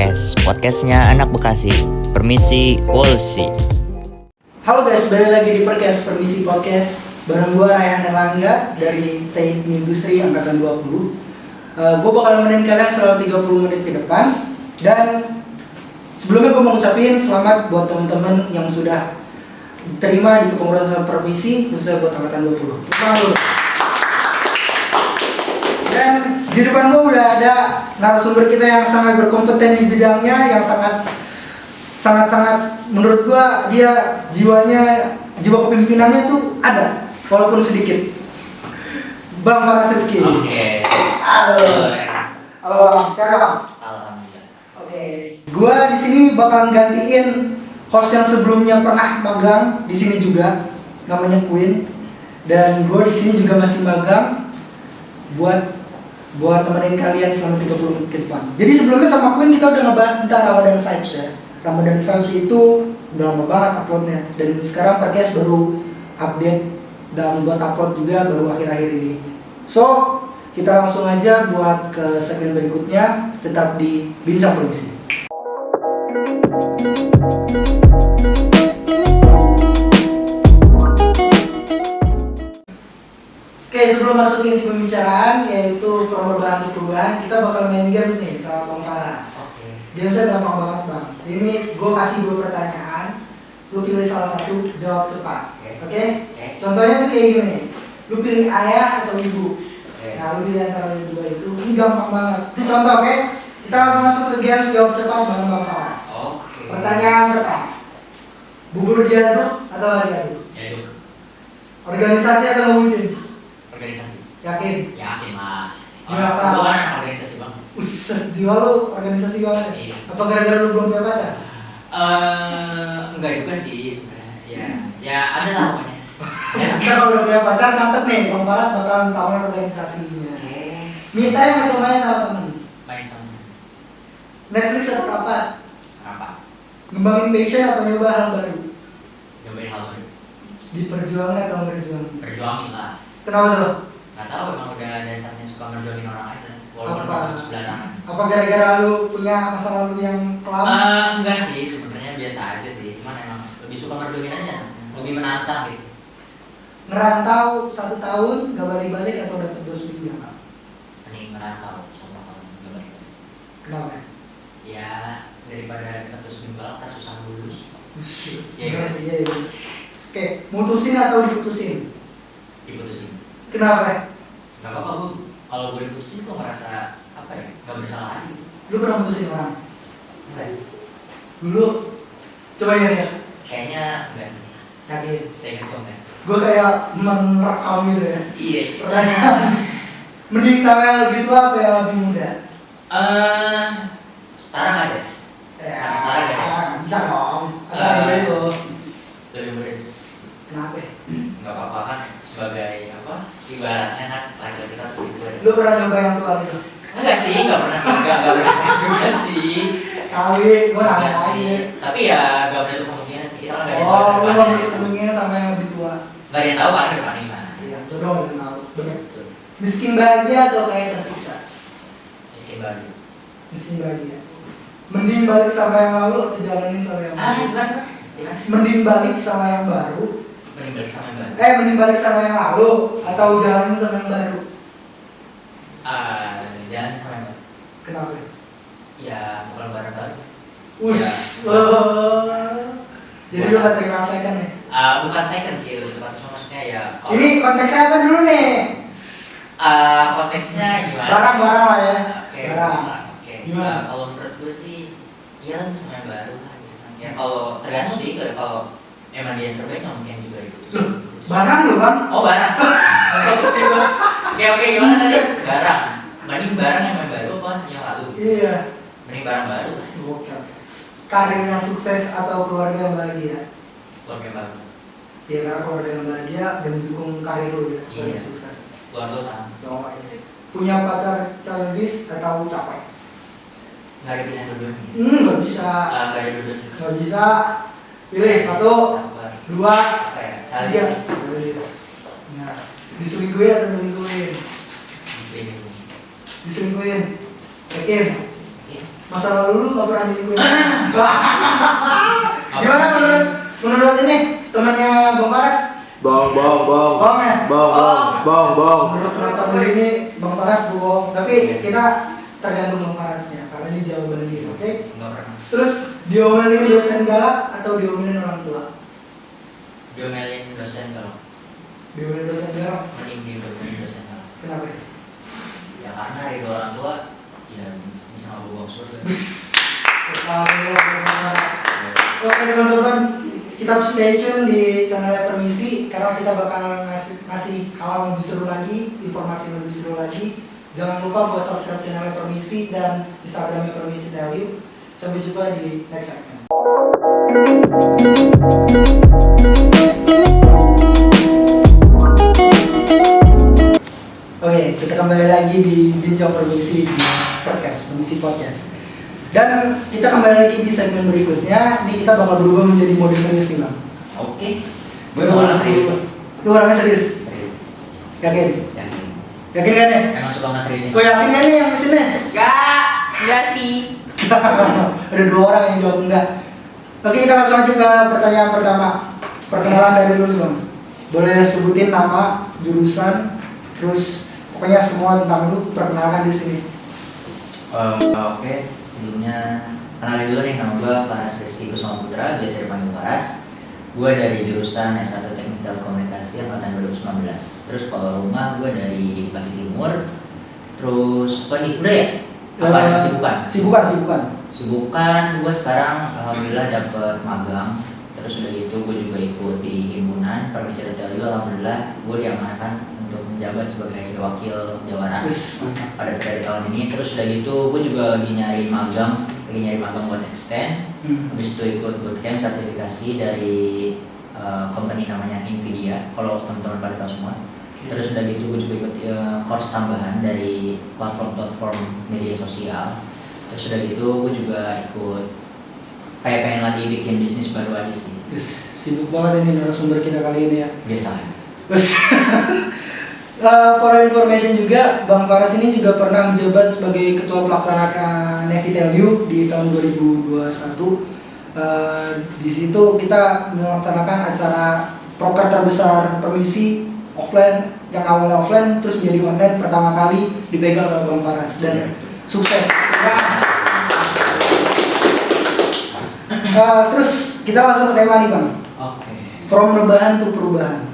Podcastnya anak Bekasi. Permisi, Wolsi. Halo guys, balik lagi di Perkes Permisi Podcast bareng gue Rayhan Erlangga dari Teknik Industri Angkatan 20. Gue bakal nemenin kalian selama 30 menit ke depan. Dan sebelumnya gue mau ngucapin selamat buat teman-teman yang sudah diterima di kepengurusan Permisi khususnya buat Angkatan 20. Dan di depan gue udah ada narasumber kita yang sangat berkompeten di bidangnya, yang sangat menurut gua dia jiwa kepemimpinannya tuh ada walaupun sedikit. Bang Faras Rizky. Oke. Halo Bang, siapa Bang? Alhamdulillah. Oke. Gua di sini bakal gantiin host yang sebelumnya pernah magang di sini juga, namanya Queen. Dan gua di sini juga masih magang buat temenin kalian selama 30 menit ke depan. Jadi sebelumnya sama Queen kita udah ngebahas tentang Ramadan Vibes ya. Ramadan Vibes itu udah lama banget uploadnya, dan sekarang Perkes baru update dan buat upload juga baru akhir-akhir ini. So, kita langsung aja buat ke segmen berikutnya, tetap di Bincang Permisi. Oke, sebelum masuk inti pembicaraan yaitu perubahan, kita bakal main game nih sama Bang Faras. Gamenya gampang banget Bang. Ini gue kasih 2 pertanyaan, lu pilih salah satu, jawab cepat. Oke? Contohnya tuh kayak gini, lu pilih ayah atau ibu. Nah, lu pilih antara dua itu. Ini gampang banget. Itu contoh, oke? Kita langsung masuk ke games jawab cepat bareng Bang Faras. Pertanyaan pertama, bubur diaduk atau nggak diaduk? Diaduk. Organisasi atau ngurusin? Organisasi. Yakin? Yakin lah. Gimana? Bukan organisasi bang. Uset, jiwa lu organisasi banget. Iya. Apa gara-gara lu belum punya pacar? Enggak juga sih sebenarnya. Ya ada lah pokoknya. Kita kalau udah punya pacar, catet nih, Bang Faras bakalan tawarin organisasinya. Me time atau main sama temen? Main sama. Netflix atau rapat? Apa? Ngembangin passion atau nyoba hal baru? Nyobain hal baru. Diperjuangin atau berjuang? Berjuangin lah. Kenapa tuh? Gak tahu, emang udah dasarnya suka ngerjuangin orang aja. Walaupun Apa? harus belakangan. Apa gara-gara lu punya masa lalu yang kelam? Enggak sih, sebenarnya biasa aja sih. Cuman emang lebih suka ngerjuangin aja. Lebih menantang gitu. Ngerantau 1 tahun, gak balik-balik atau dapet 2 minggu ya Kak? Mending merantau sama kalau nggak balik. Kenapa? Ya daripada kita terus nimbal, kita susah lulus. Iya, Iya, sih, iya. Oke, mutusin atau diputusin? Diputusin. Kenapa? Gak apa-apa bu. Kalau gue diputusin gue ngerasa apa ya? Gak bersalah lagi. Lu pernah mutusin orang? Enggak sih. Dulu? Coba ya. Kayaknya enggak sih. Yakin? Saya ingat gue enggak. Gue kayak merekam gitu ya. Iya. Pertanyaan, mending sama yang lebih tua apa yang lebih muda? Sekarang ada. Sama setara ada. Bisa dong. Ada itu. Lebih muda. Kenapa? Gak apa-apa kan sebagai apa? Ibaratnya kan laki-laki kita seperti itu. Lu pernah nyoba yang tua gitu? Enggak sih, enggak pernah sih, enggak pernah juga sih. Kali, gue nanya Enggak aja. sih. Tapi ya enggak menutup kemungkinan sih. Kita kan enggak ada yang Oh, tahu lu depannya. mau menutup kemungkinan sama yang lebih tua? Enggak ada yang tahu kan depannya gimana. Iya, jodoh nggak tahu. Bener. Miskin bahagia atau kayak tersiksa? Miskin baru. Miskin bahagia. Mending balik sama yang lalu atau jalanin sama yang baru? Gimana? Mending balik sama yang baru. Mending balik sama yang baru. Mending balik sama yang lalu atau jalanin sama yang baru? Jalan sama yang baru. Kenapa? Ya bukan barang baru. Us, Ya. jadi lu gak terima second ya? Bukan second sih, lebih tepatnya maksudnya ya. Kalau, Ini konteksnya apa dulu nih? konteksnya gimana? Barang-barang lah ya. Oke. Barang. Oke. Gimana? Kalau menurut gue sih, ya sama yang baru lah. Gitu kan. Ya kalau tergantung sih, kalau emang dia yang terbaik nggak mungkin juga diputusin. Barang lu bang? Oh barang. Oke gimana tadi? Barang. Mending barang yang baru apa yang lalu? Iya. Mending barang baru lah. Oke. Karir yang sukses atau keluarga yang bahagia? Keluarga baru. Ya karena keluarga yang bahagia mendukung karir lu ya supaya Iya. sukses. Keluarga kan. So, punya pacar childish atau capek? Nggak ada pilihan dua-duanya. Nggak bisa. Nggak ada dua-duanya. Nggak bisa. Pilih 1, Sabar. 2, Apa ya? 3. Nah, diselingkuhin atau selingkuhin? Muslim. Diselingkuhin. Yakin? Oke. Masa lalu lu gak pernah jadi queen. Wah. Gimana menurut ini temannya Bang Paras? Bong Ya? Menurut penonton ini Bang Paras bohong. Tapi kita tergantung Bang Parasnya karena ini jawaban dia, oke? Nggak pernah. Terus diomelin dosen galak atau diomelin orang tua? Diomelin dosen kalau Diomelin dosen galak. mending diomelin dosen kalau. Kenapa? Ya karena ridho orang tua ya bisa ngabubong surga. Oke teman-teman, kita stay tune di channelnya Permisi karena kita bakal ngasih hal yang lebih seru lagi, informasi yang lebih seru lagi. Jangan lupa buat subscribe channelnya Permisi dan Instagramnya Permisi Value. Sampai jumpa di next segment. Oke, kita kembali lagi di Bincang Permisi di Permisi Podcast. Dan kita kembali lagi di segmen berikutnya. Ini kita bakal berubah menjadi mode serius nih Bang. Oke. Gue orang serius kok. Lu orangnya serius? Serius. Yakin? Yakin. Yakin kan ya? Emang suka nggak seriusin? Gue yakin kan nih yang di sini? Enggak sih. Ada 2 orang yang jawab enggak. Oke, kita langsung aja ke pertanyaan pertama. Perkenalan dari dulu Bang. Boleh sebutin nama, jurusan, terus pokoknya semua tentang lu perkenalkan di sini. Oke. Sebelumnya kenalin dulu nih, nama gue Paras Rizky Kusuma Putra, biasa dipanggil Paras. Gue dari jurusan S1 Teknik Telekomunikasi angkatan 2019. Terus kalau rumah gue dari Bekasi Timur. Terus apa nih? Udah ya? Apa sibukan? Sibukan gue sekarang alhamdulillah dapet magang. Terus udah gitu gue juga ikut di himpunan Permisi Retail. Alhamdulillah gue diamanahkan untuk menjabat sebagai wakil jawara pada periode tahun ini. Terus udah gitu gue juga lagi nyari magang buat extend. Habis itu ikut bootcamp sertifikasi dari company namanya Nvidia, kalau teman-teman pada tahu semua. Terus udah gitu gue juga ikut course tambahan dari platform media sosial. Terus udah gitu gue juga ikut kayak pengen lagi bikin bisnis baru aja sih. Sibuk banget ini narasumber kita kali ini ya. Biasa. For information juga, Bang Faras ini juga pernah menjabat sebagai ketua pelaksana Nevitel di tahun 2021. Di situ kita melaksanakan acara proker terbesar Permisi offline, yang awalnya offline terus menjadi online pertama kali dipegang oleh Bang Faras dan sukses. Terus kita langsung ke tema nih Bang. Oke. From rebahan to perubahan.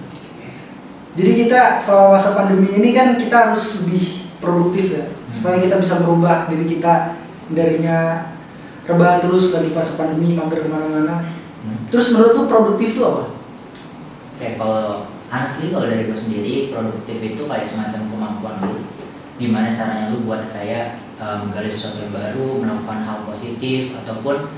Jadi kita selama masa pandemi ini kan kita harus lebih produktif ya, supaya kita bisa merubah diri kita darinya rebahan terus dari pas pandemi mager kemana-mana. Terus menurut lu produktif itu apa? Oke, kalau honestly kalau dari gue sendiri, produktif itu kayak semacam kemampuan lu, gimana caranya lu buat kayak menggali sesuatu yang baru, melakukan hal positif ataupun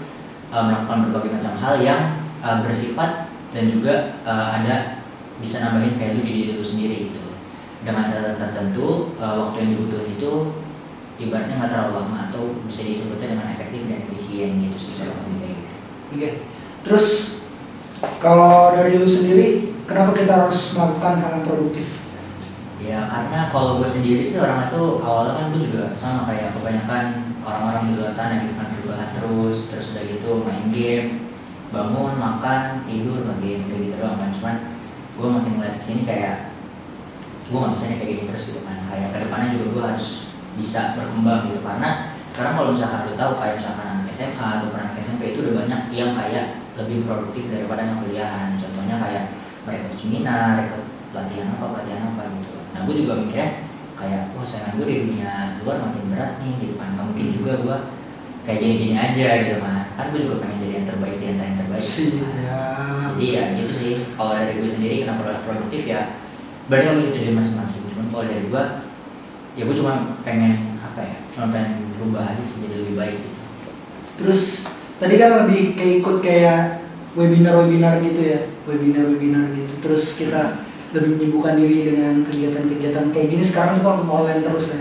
melakukan berbagai macam hal yang bersifat dan juga ada bisa nambahin value di diri lu sendiri gitu. Dengan catatan tertentu, waktu yang dibutuhin itu ibaratnya nggak terlalu lama atau bisa disebutnya dengan efektif dan efisien gitu sih kalau lebih kayak gitu. Oke. Terus kalau dari lu sendiri, kenapa kita harus melakukan hal yang produktif? Ya karena kalau gue sendiri sih orang itu awalnya kan gue juga sama kayak kebanyakan orang-orang di luar sana gitu kan, berbahan terus udah gitu main game, bangun, makan, tidur, main game kayak gitu doang kan. Cuman gue makin ngeliat kesini kayak gue nggak bisa nih kayak gini terus gitu kan, kayak kedepannya juga gue harus bisa berkembang gitu. Karena sekarang kalau misalkan lo tahu kayak misalkan anak SMA atau anak SMP itu udah banyak yang kayak lebih produktif daripada anak kuliahan. Contohnya kayak mereka ikut seminar, ikut pelatihan apa gitu. Nah gue juga mikirnya kayak wah saingan gue di dunia luar makin berat nih gitu kan, nggak mungkin juga gue kayak gini-gini aja gitu kan gue juga pengen jadi yang terbaik di antara yang terbaik gitu kan. Jadi ya gitu sih kalau dari gue sendiri kenapa harus produktif ya berarti lagi itu dia masing-masing. Cuman kalau dari gue ya gue cuma pengen berubah aja sih jadi lebih baik gitu. Terus tadi kan lebih kayak ikut kayak webinar gitu ya, webinar gitu. Terus kita lebih menyibukkan diri dengan kegiatan-kegiatan kayak gini sekarang tuh kan online terus ya.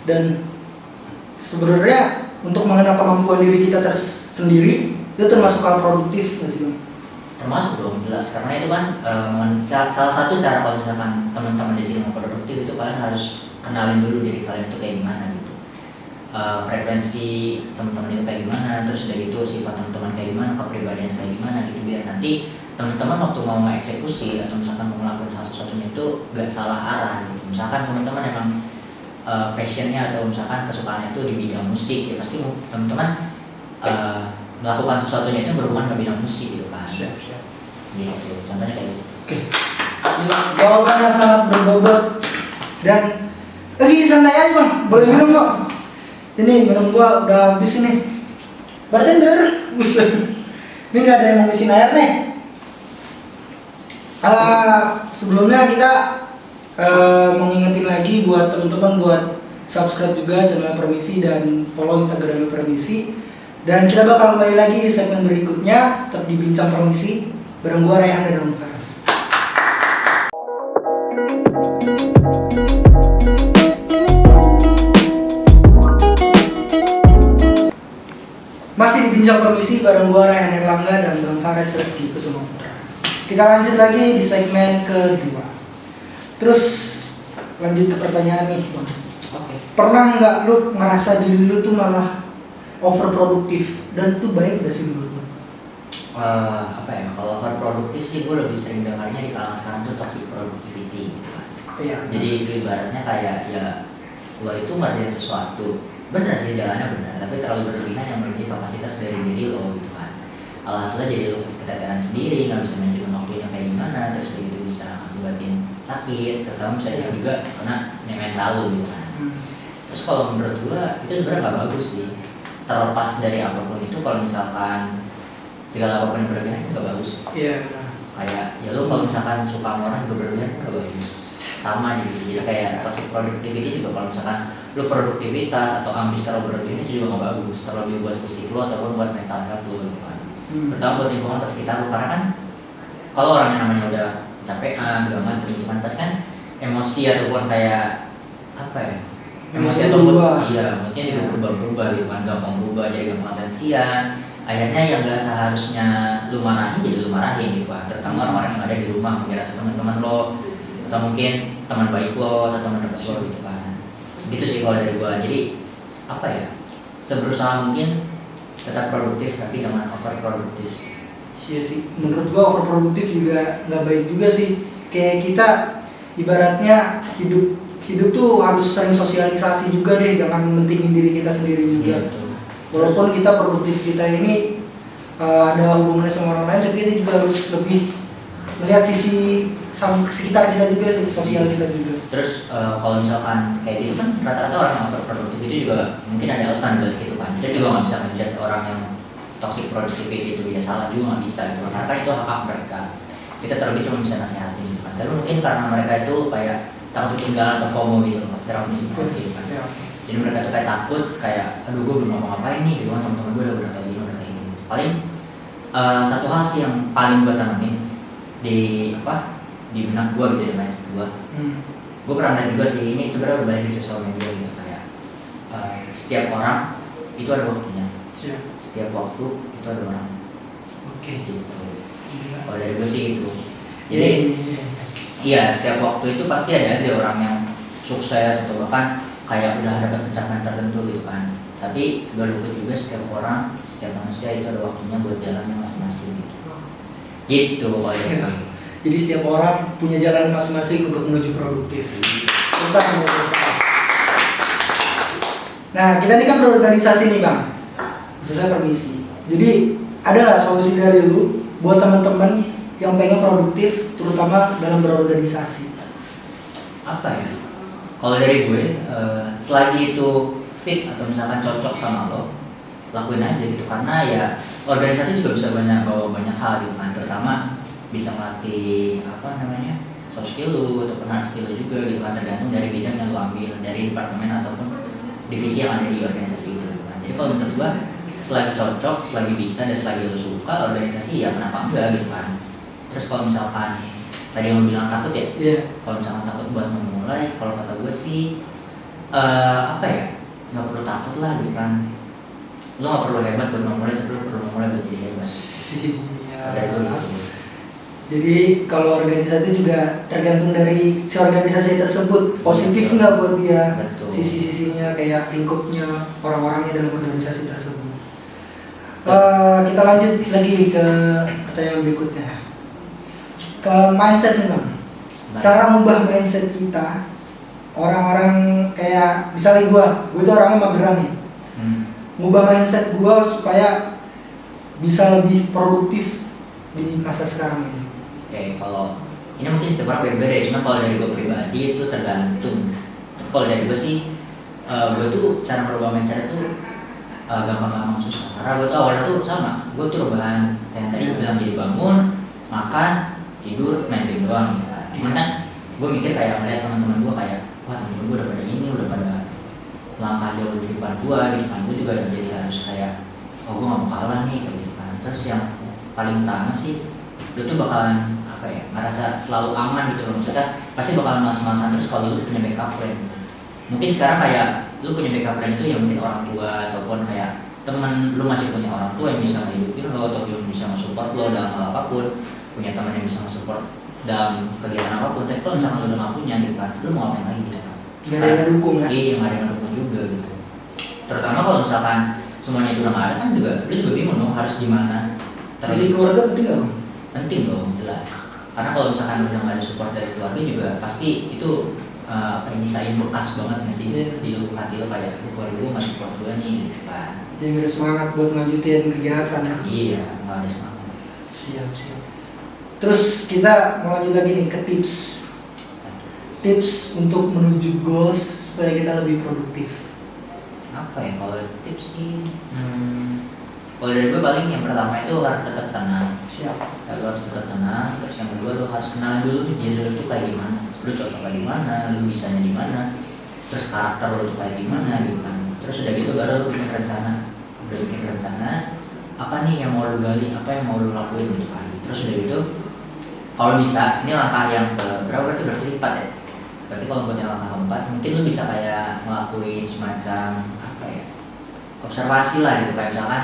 Dan sebenarnya untuk mengenal kemampuan diri kita tersendiri itu termasuk hal produktif nggak sih Bang? Termasuk dong jelas, karena itu kan salah satu cara kalau misalkan teman-teman di sini mau produktif itu kalian harus kenalin dulu diri kalian itu kayak gimana gitu. frekuensi teman-teman itu kayak gimana, terus dari itu sifat teman-teman kayak gimana, kepribadian kayak gimana gitu, biar nanti teman-teman waktu mau mengeksekusi atau misalkan mau melakukan hal sesuatunya itu gak salah arah gitu. Misalkan teman-teman emang passionnya atau misalkan kesukaannya itu di bidang musik, ya pasti teman-teman melakukan sesuatunya itu berhubungan ke bidang musik gitu kan. Siap. Gitu, contohnya kayak gitu. Oke. Gila, jawabannya sangat berbobot dan lagi santai aja bang, boleh minum kok. Ini minum gua udah habis ini. Bartender, buset. Ini nggak ada yang mau ngisiin air nih. Sebelumnya kita mau ngingetin lagi buat teman-teman buat subscribe juga channel Permisi dan follow Instagram Permisi. Dan kita bakal kembali lagi di segmen berikutnya, tetap di Bincang Permisi bareng gua Rayhan dan Faras. Masih di Bincang Permisi bareng gua Rayhan Erlangga dan Bang Faras Reski Kusuma Putra. Kita lanjut lagi di segmen kedua. Terus lanjut ke pertanyaan nih bang. Oke. Pernah nggak lu ngerasa diri lu tuh malah overproduktif dan itu baik gak sih menurut lu? Apa ya, kalau overproduktif sih gue lebih sering dengarnya di kalangan sekarang tuh toxic productivity gitu kan. Iya. Jadi ibaratnya kayak ya lo itu ngerjain sesuatu, bener sih jalannya benar, tapi terlalu berlebihan yang melebihi kapasitas dari diri lo gitu kan. Alhasilnya jadi lo keteteran sendiri, nggak bisa manajemen waktunya kayak gimana, terus gitu bisa akibatin sakit, terutama bisa juga karena mental lo gitu kan. Terus kalau menurut gue itu sebenarnya nggak bagus sih. Terlepas dari apapun itu, kalau misalkan segala apapun yang berlebihan itu nggak bagus. Iya. Kayak ya lo kalau misalkan suka sama orang juga berlebihan itu nggak bagus. Sama gitu. Jadi kayak toxic productivity juga kalau misalkan lo produktivitas atau ambis terlalu berlebihan itu juga nggak bagus. Terlebih buat fisik lo ataupun buat mental health lo gitu kan. Pertama buat lingkungan sekitar lo, karena kan kalau orang yang namanya udah capean segala macam itu kan pasti kan emosi ataupun kayak apa ya, emosi atau iya mungkin juga berubah gitu kan, gampang berubah jadi gampang sensian. Akhirnya yang gak seharusnya lu marahin jadi lu marahin gitu kan, terutama orang-orang yang ada di rumah, mungkin atau teman-teman lo atau mungkin teman baik lo atau teman dekat lo gitu kan. Gitu sih kalau dari gua. Jadi apa ya, seberusaha mungkin tetap produktif tapi jangan overproduktif. Iya sih, menurut gua overproduktif juga nggak baik juga sih. Kayak kita ibaratnya hidup tuh harus sering sosialisasi juga deh, jangan mentingin diri kita sendiri juga. Gitu. Walaupun kita produktif kita ini ada hubungannya sama orang lain, tapi kita juga harus lebih melihat sisi sekitar kita juga, sisi sosial kita juga. Terus kalau misalkan kayak gitu kan rata-rata orang yang overproduktif itu juga mungkin ada alasan balik gitu kan. Kita juga nggak bisa menjudge orang yang toxic productivity itu dia salah juga, nggak bisa gitu. Karena kan itu hak mereka. Kita terlebih cuma bisa nasihatin gitu kan. Tapi mungkin karena mereka itu kayak takut ketinggalan atau FOMO gitu, fear of missing out gitu kan. Ya. Jadi mereka tuh kayak takut, kayak aduh gue belum ngapa-ngapain nih gitu kan, teman-teman gue udah kayak gini, udah kayak gini. Paling satu hal sih yang paling gue tanamin di benak gue gitu, di mindset gue. Gue pernah lihat juga sih, ini sebenarnya udah banyak di sosial media gitu, kayak setiap orang itu ada waktunya. Setiap waktu itu ada orang. Oke. Gitu. Kalau dari gue sih gitu. Jadi iya, setiap waktu itu pasti ada aja orang yang sukses atau bahkan kayak udah dapat pencapaian tertentu gitu kan. Tapi gak lupa juga setiap orang, setiap manusia itu ada waktunya buat jalannya masing-masing gitu. Gitu kalau dari gue. Jadi setiap orang punya jalan masing-masing untuk menuju produktif. Kita Nah, kita ini kan berorganisasi nih bang, khususnya Permisi. Jadi ada nggak solusi dari lu buat teman-teman yang pengen produktif, terutama dalam berorganisasi? Apa ya? Kalau dari gue, selagi itu fit atau misalkan cocok sama lo, lakuin aja gitu. Karena ya organisasi juga bisa bawa banyak hal gitu kan, terutama bisa melatih soft skill lu ataupun hard skill lu juga gitu kan, tergantung dari bidang yang lu ambil, dari departemen ataupun divisi yang ada di organisasi itu gitu kan. Jadi kalau menurut gua selagi cocok, selagi bisa dan selagi lu suka organisasi ya kenapa enggak gitu kan. Terus kalau misalkan tadi yang lu bilang takut ya, kalau misalkan takut buat memulai, kalau kata gua sih nggak perlu takut lah gitu kan. Lu nggak perlu hebat buat memulai, tapi lu perlu memulai buat jadi hebat. Dari gua gitu. Jadi kalau organisasi juga tergantung dari si organisasi tersebut positif nggak buat dia, Betul. sisi-sisinya kayak lingkupnya orang-orangnya dalam organisasi tersebut. Kita lanjut lagi ke pertanyaan berikutnya, ke mindset nih bang. Cara mengubah mindset kita, orang-orang kayak misalnya gue tuh orangnya mageran nih, mengubah mindset gue supaya bisa lebih produktif di masa sekarang ini. Oke, kalau ini mungkin setiap orang beda-beda ya, cuma kalau dari gue pribadi itu tergantung. Kalau dari gue sih, gue tuh cara merubah mindset itu gampang-gampang susah. Karena gue tuh awalnya tuh sama, gue tuh rebahan kayak tadi gue bilang, jadi bangun, makan, tidur, main game doang gitu kan. Cuman kan gue mikir kayak ngeliat teman-teman gue kayak, wah temen gue udah pada ini, udah pada langkah jauh di depan gue juga jadi harus kayak, oh gue gak mau kalah nih kayak gitu kan. Terus yang paling utama sih, lu tuh bakalan apa ya, ngerasa selalu aman gitu loh. Maksudnya pasti bakalan malas-malasan terus kalau lu punya backup plan gitu. Mungkin sekarang kayak lu punya backup plan itu ya mungkin orang tua ataupun kayak temen lu masih punya orang tua yang bisa ngehidupin lo atau yang bisa nge-support lo dalam hal apapun, punya teman yang bisa nge-support dalam kegiatan apapun. Tapi kalau misalkan lu udah gak punya gitu kan, lu mau ngapain lagi gitu kan? Gak ada yang ngedukung ya? Iya, gak ada yang ngedukung juga gitu. Terutama kalau misalkan semuanya itu udah gak ada kan juga, lu juga bingung dong harus gimana. Sisi keluarga penting gak bang? Penting dong, jelas. Karena kalau misalkan udah nggak ada support dari keluarga juga pasti itu nyisain bekas banget nggak sih di hati lo, kayak keluarga gue nggak support gue nih gitu kan. Jadi gak ada semangat buat lanjutin kegiatan ya? Iya, nggak ada semangat. Siap. Terus kita mau lanjut lagi nih ke tips untuk menuju goals supaya kita lebih produktif. Apa ya kalau tips sih? Kalau dari gue paling yang pertama itu harus tetap tenang. Siap. Lu harus tetap tenang. Terus yang kedua lu harus kenal dulu nih diri lu tuh kayak gimana. Lu cocoknya di mana, lu bisanya di mana. Terus karakter lu tuh kayak gimana gitu kan. Terus udah gitu baru lu bikin rencana. Udah bikin rencana apa nih yang mau lu gali, apa yang mau lu lakuin gitu kan. Terus udah gitu kalau bisa, ini langkah yang berapa berarti 4 ya. Berarti kalau buat yang langkah keempat mungkin lu bisa kayak ngelakuin semacam apa ya, observasi lah gitu, kayak misalkan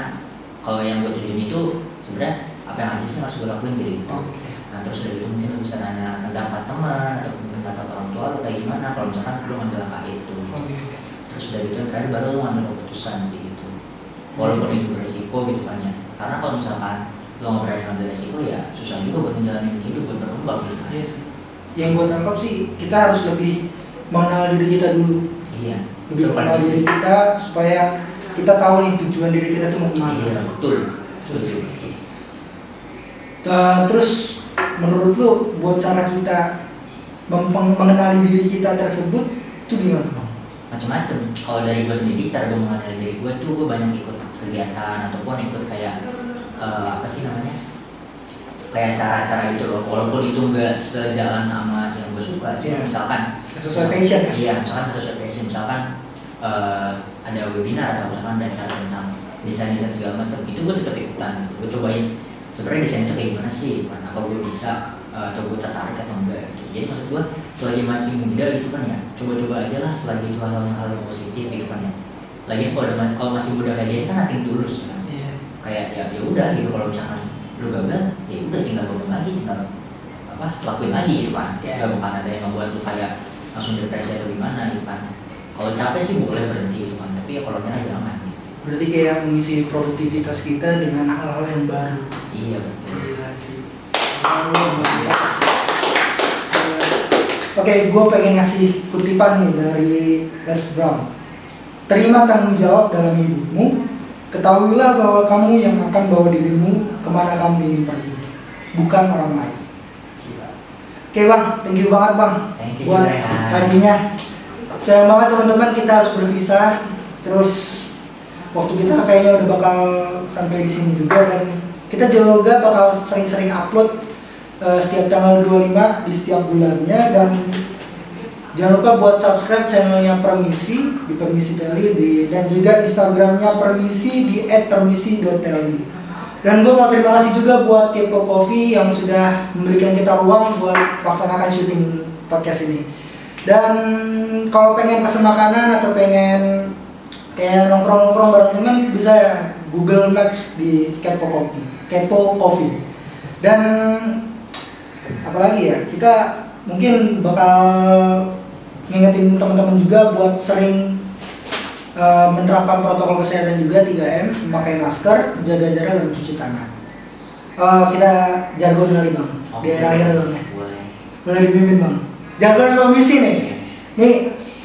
kalau yang gue tujuin itu sebenarnya apa yang aja sih harus gue lakuin gitu. Oke. Nah terus dari itu mungkin lo bisa nanya pendapat teman atau pendapat orang tua lo kayak gimana kalau misalkan lo ngambil langkah itu. Oke. Terus dari itu yang terakhir baru lo ngambil keputusan sih gitu. Walaupun itu beresiko gitu kan ya. Karena kalau misalkan lo nggak berani ngambil resiko ya susah juga buat menjalani hidup, buat berkembang gitu kan. Iya sih. Yang gue tangkap sih kita harus lebih mengenal diri kita dulu. Iya. Lebih mengenal diri kita supaya kita tahu nih tujuan diri kita tuh mau kemana. Iya betul. Setuju. Terus menurut lu buat cara kita mengenali diri kita tersebut itu gimana bang? Macam-macam. Kalau dari gue sendiri, cara gue mengenali diri gue tuh gue banyak ikut kegiatan ataupun ikut kayak apa sih namanya, kayak cara-cara gitu loh. Walaupun itu nggak sejalan sama yang gue suka, cuma misalkan sesuai passion ya? Iya, misalkan sesuai passion. Misalkan ada webinar atau misalkan ada cara tentang desain segala macam, itu gue tetap ikutan. Gue cobain sebenarnya desain itu kayak gimana sih, apa gue bisa atau gue tertarik atau enggak gitu. Jadi maksud gue selagi masih muda gitu kan ya, coba-coba aja lah selagi itu hal yang positif gitu kan ya. Lagian kalau masih muda kayak gini kan nating tulus kan. Iya. Kayak ya udah gitu, kalau misalkan lu gagal ya udah tinggal bangun lagi, tinggal lakuin lagi gitu kan. Gak bukan ada yang ngebuat lu kayak langsung depresi atau gimana gitu kan. Kalau capek sih boleh berhenti gitu kan, tapi ya kalau nyerah jangan gitu. Berarti kayak mengisi produktivitas kita dengan hal-hal yang baru. Iya betul. Gila sih. Oke, gue pengen ngasih kutipan nih dari Les Brown. Terima tanggung jawab dalam hidupmu. Ketahuilah bahwa kamu yang akan bawa dirimu kemana kamu ingin pergi, bukan orang lain. Gila. Oke bang, thank you banget bang. Thank you buat Rehan. paginya. Sayang banget teman-teman, kita harus berpisah. Terus waktu kita kayaknya udah bakal sampai di sini juga, dan kita juga bakal sering-sering upload setiap tanggal 25 di setiap bulannya. Dan jangan lupa buat subscribe channelnya Permisi di Permisi Teli, dan juga Instagramnya Permisi di @permisi.teli. Dan gue mau terima kasih juga buat Kepo Coffee yang sudah memberikan kita ruang buat melaksanakan syuting podcast ini. Dan kalau pengen pesen makanan atau pengen kayak nongkrong-nongkrong bareng teman, bisa ya Google Maps di Kepo Coffee. Dan apalagi ya, kita mungkin bakal ngingetin teman-teman juga buat sering menerapkan protokol kesehatan juga 3M, memakai masker, menjaga jarak dan mencuci tangan. Kita jargon kali bang, di akhir bang ya. Boleh dipimpin bang. Jargon komisi nih. Nih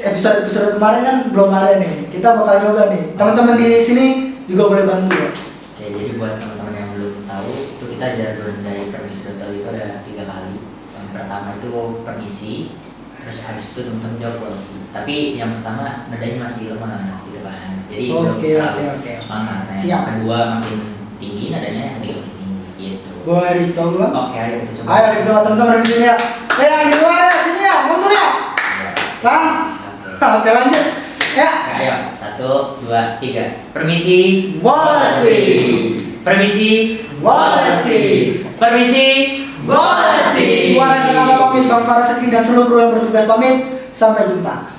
episode kemarin kan belum ada nih. Kita bakal coba nih. Teman-teman di sini juga boleh bantu ya. Oke, jadi buat teman-teman yang belum tahu, itu kita jargon dari permisi dotol itu ada 3 kali. Yang pertama itu permisi, terus habis itu teman-teman jawab polisi. Tapi yang pertama nadanya masih lemas gitu kan. Jadi belum terlalu semangat. Nah, Siap. yang kedua makin tinggi nadanya, yang ketiga makin tinggi gitu. Boleh dicoba. Oke, ayo kita coba. Ayo kita coba teman-teman di sini ya. Yang di luar ya, sini ya, ngomong ya. Bang. Oke lanjut. Ya. Oke, ayo 1, 2, 3. Permisi. Polisi. Permisi. Polisi. Permisi. Polisi. Gua Randy pamit, Bang Farah Seki dan seluruh kru yang bertugas pamit. Sampai jumpa.